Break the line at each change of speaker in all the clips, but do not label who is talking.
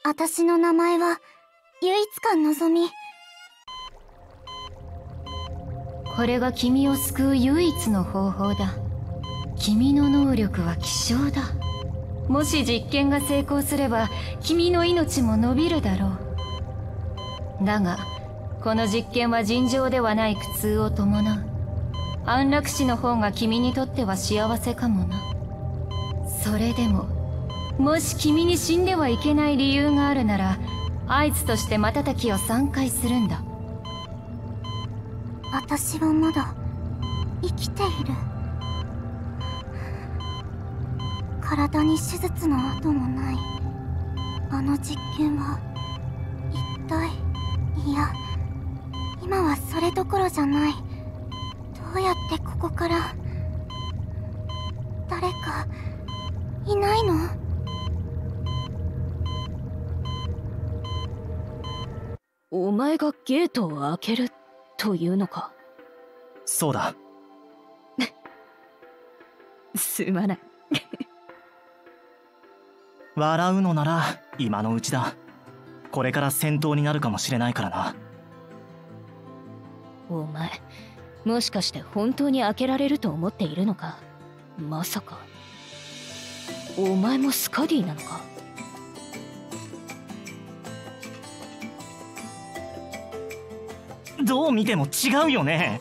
私の名前は唯一感のぞみ。
これが君を救う唯一の方法だ。君の能力は希少だ。もし実験が成功すれば君の命も伸びるだろう。だがこの実験は尋常ではない苦痛を伴う。安楽死の方が君にとっては幸せかもな。それでももし君に死んではいけない理由があるなら合図として瞬きを3回するんだ。
私はまだ生きている。体に手術の跡もない。あの実験は一体、いや今はそれどころじゃない。どうやってここから。誰かいないの？
お前がゲートを開けるというのか？
そうだ。
すまない。
笑うのなら今のうちだ。これから戦闘になるかもしれないからな。
お前もしかして本当に開けられると思っているのか？まさかお前もスカディなのか？
どう見ても違うよね。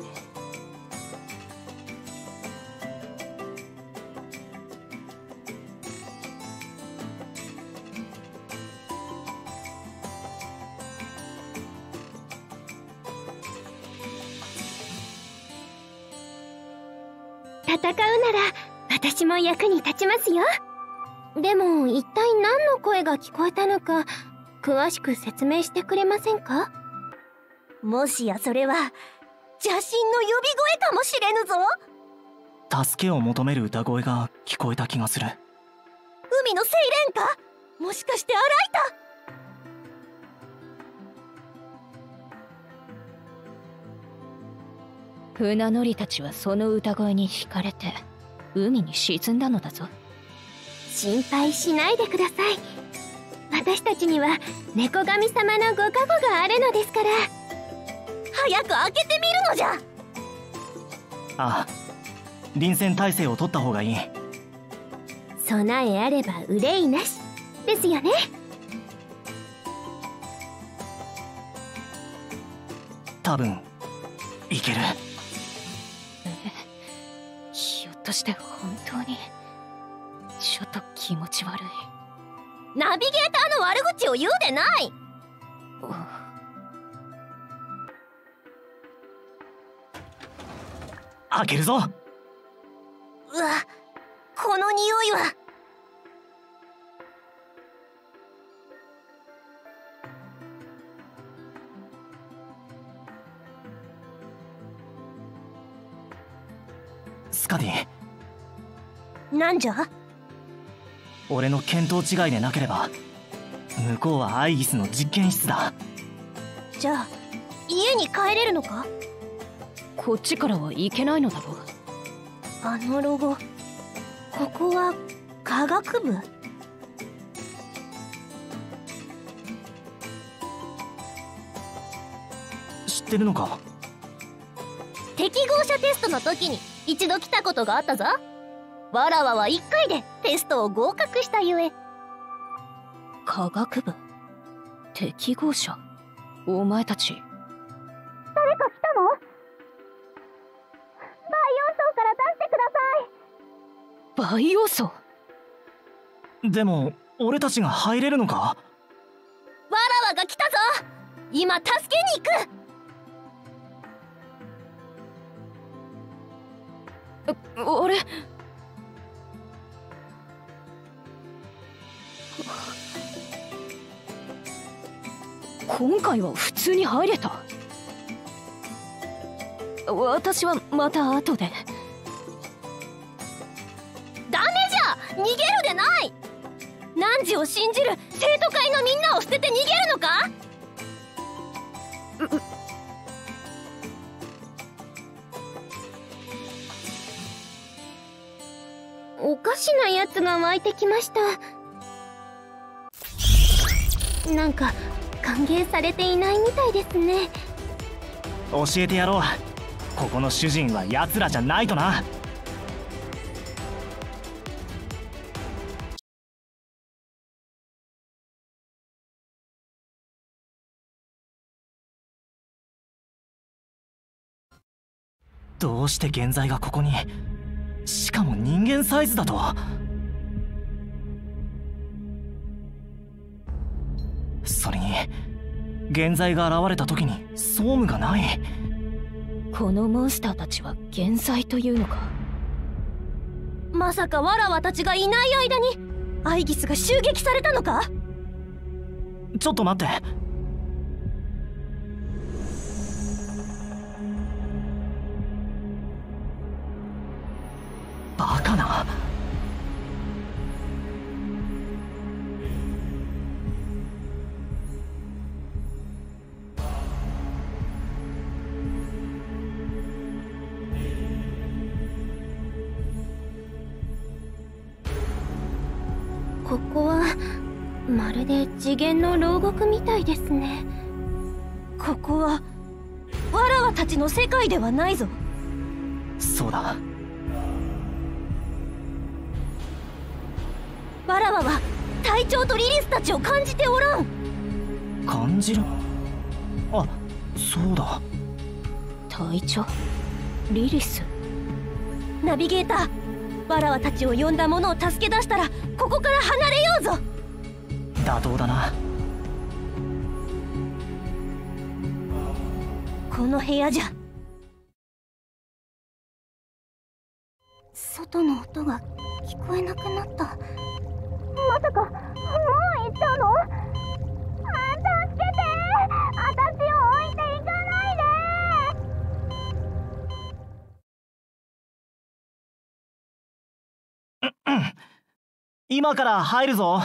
戦うなら私も役に立ちますよ。でも一体何の声が聞こえたのか詳しく説明してくれませんか？もしやそれは邪神の呼び声かもしれぬぞ。
助けを求める歌声が聞こえた気がする。
海のセイレンか？もしかしてアライタ？
船乗りたちはその歌声に惹かれて海に沈んだのだぞ。
心配しないでください。私たちには猫神様のご加護があるのですから。早く開けてみるのじゃ。
ああ、臨戦態勢を取った方がいい。
備えあれば憂いなしですよね。
多分いける。
ひょっとして本当にちょっと気持ち悪い。
ナビゲーターの悪口を言うでない。
開けるぞ。
うわ、この匂いは。
スカディ。
なんじゃ？
俺の見当違いでなければ向こうはアイギスの実験室だ。
じゃあ家に帰れるのか？
こっちからは行けないのだろう。
あのロゴ、ここは科学部？
知ってるのか？
適合者テストの時に一度来たことがあったぞ。わらわは1回でテストを合格したゆえ。
科学部適合者？お前たち
誰か来たの？培養層から出してください。
培養層？
でも俺たちが入れるのか？
わらわが来たぞ。今助けに行く。
俺今回は普通に入れた。私はまた後で。
ダメじゃ、逃げるでない。汝を信じる生徒会のみんなを捨てて逃げるのか？おかしなやつが湧いてきました。なんか歓迎されていないみたいですね。
教えてやろう。ここの主人は奴らじゃないとな。どうして現在がここに、しかも人間サイズだと。それに現在が現れた時に総務がない。
このモンスターたちは現在というのか。まさかわらわたちがいない間にアイギスが襲撃されたのか。
ちょっと待って。バカな。
ここはまるで次元の牢獄みたいですね。
ここはわらわたちの世界ではないぞ。
そうだ。
わらわは隊長とリリスたちを感じておらん。
感じる。あ、そうだ。
隊長、リリス、ナビゲーター、わらわたちを呼んだ者を助け出したらここから離れようぞ。
妥当だな。
この部屋じゃ。
外の音が聞こえなくなった。まさかもう行っちゃうの？助けて！私を置いていかない
で！今から入るぞ。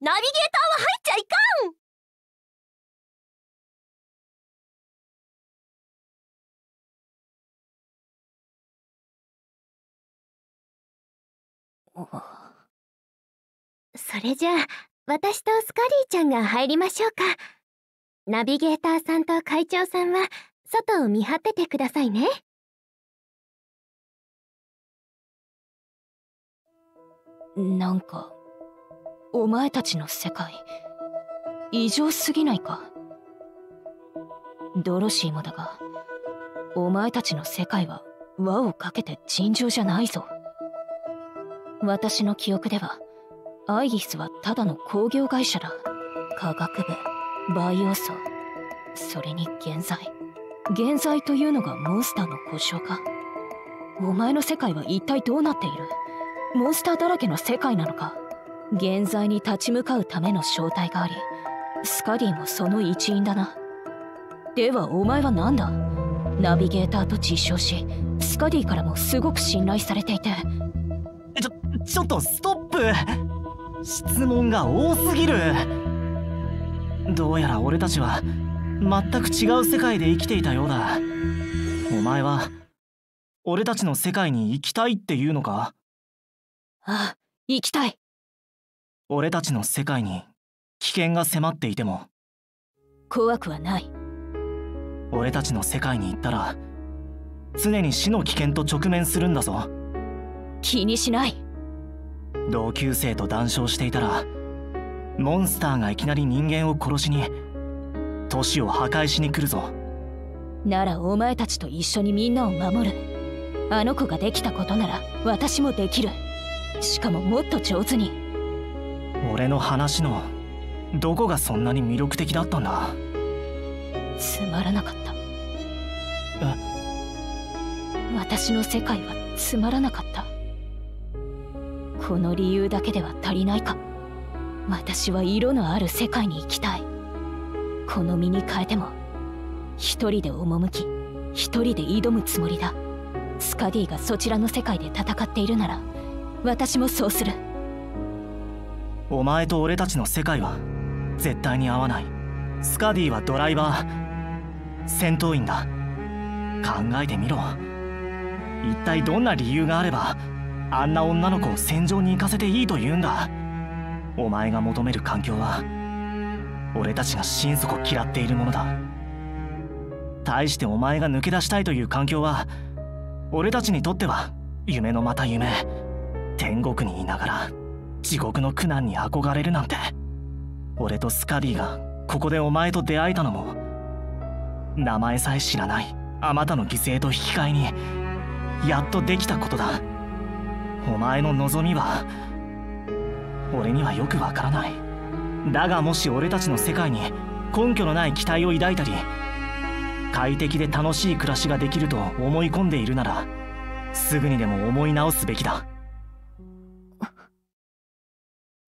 ナビゲーターは入っちゃいか
ん。それじゃあ私とスカリーちゃんが入りましょうか。ナビゲーターさんと会長さんは外を見張っててくださいね。
なんかお前たちの世界異常すぎないか。ドロシーもだが、お前たちの世界は輪をかけて尋常じゃないぞ。私の記憶ではアイギスはただの工業会社だ。科学部、バイオ層、それに現在というのがモンスターの呼称か。お前の世界は一体どうなっている？モンスターだらけの世界なのか。現在に立ち向かうための正体があり、スカディもその一員だな。ではお前は何だ？ナビゲーターと自称し、スカディからもすごく信頼されていて。
ちょっとストップ。質問が多すぎる。どうやら俺たちは全く違う世界で生きていたようだ。お前は俺たちの世界に行きたいっていうのか？
ああ、行きたい。
俺たちの世界に危険が迫っていても
怖くはない。
俺たちの世界に行ったら常に死の危険と直面するんだぞ。
気にしない。
同級生と談笑していたらモンスターがいきなり人間を殺しに、都市を破壊しに来るぞ。
ならお前たちと一緒にみんなを守る。あの子ができたことなら私もできる。しかももっと上手に。
俺の話のどこがそんなに魅力的だったんだ？
つまらなかった。私の世界はつまらなかった。この理由だけでは足りないか。私は色のある世界に行きたい。この身に変えても一人で赴き一人で挑むつもりだ。スカディがそちらの世界で戦っているなら私もそうする。
お前と俺たちの世界は絶対に合わない。スカディはドライバー、戦闘員だ。考えてみろ。一体どんな理由があればあんな女の子を戦場に行かせていいと言うんだ。お前が求める環境は俺たちが心底嫌っているものだ。対してお前が抜け出したいという環境は俺たちにとっては夢のまた夢。天国にいながら地獄の苦難に憧れるなんて。俺とスカディがここでお前と出会えたのも名前さえ知らないあまたの犠牲と引き換えにやっとできたことだ。お前の望みは俺にはよくわからない。だがもし俺たちの世界に根拠のない期待を抱いたり快適で楽しい暮らしができると思い込んでいるならすぐにでも思い直すべきだ。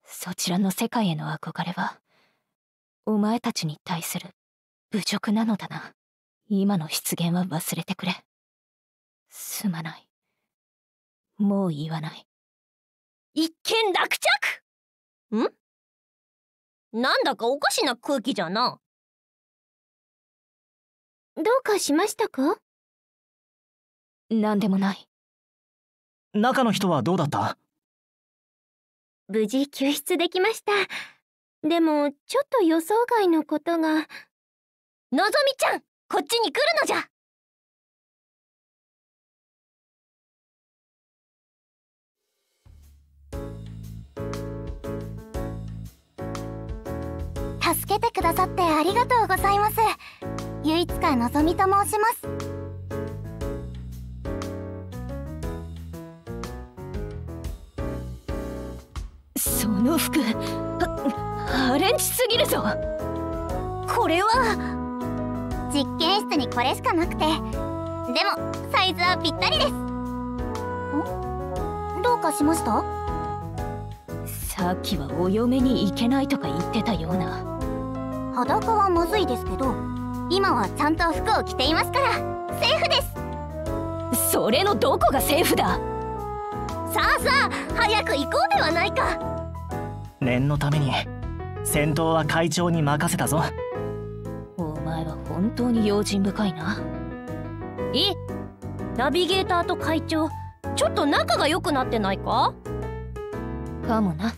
そちらの世界への憧れはお前たちに対する侮辱なのだな。今の失言は忘れてくれ。すまない。もう言わない。
一件落着。なんだかおかしな空気じゃな。
どうかしましたか？
なんでもない。
中の人はどうだった？
無事救出できました。でもちょっと予想外のことが。
のぞみちゃん、こっちに来るのじゃ。
助けてくださってありがとうございます。唯一会のぞみと申します。
その服アレンジすぎるぞ。
これは
実験室にこれしかなくて、でもサイズはぴったりです。どうかしました？
さっきはお嫁に行けないとか言ってたような。
裸はまずいですけど今はちゃんと服を着ていますからセーフです。
それのどこがセーフだ。
さあさあ早く行こうではないか。
念のために戦闘は会長に任せたぞ。
お前は本当に用心深いな。
ナビゲーターと会長ちょっと仲が良くなってないか？
かもな。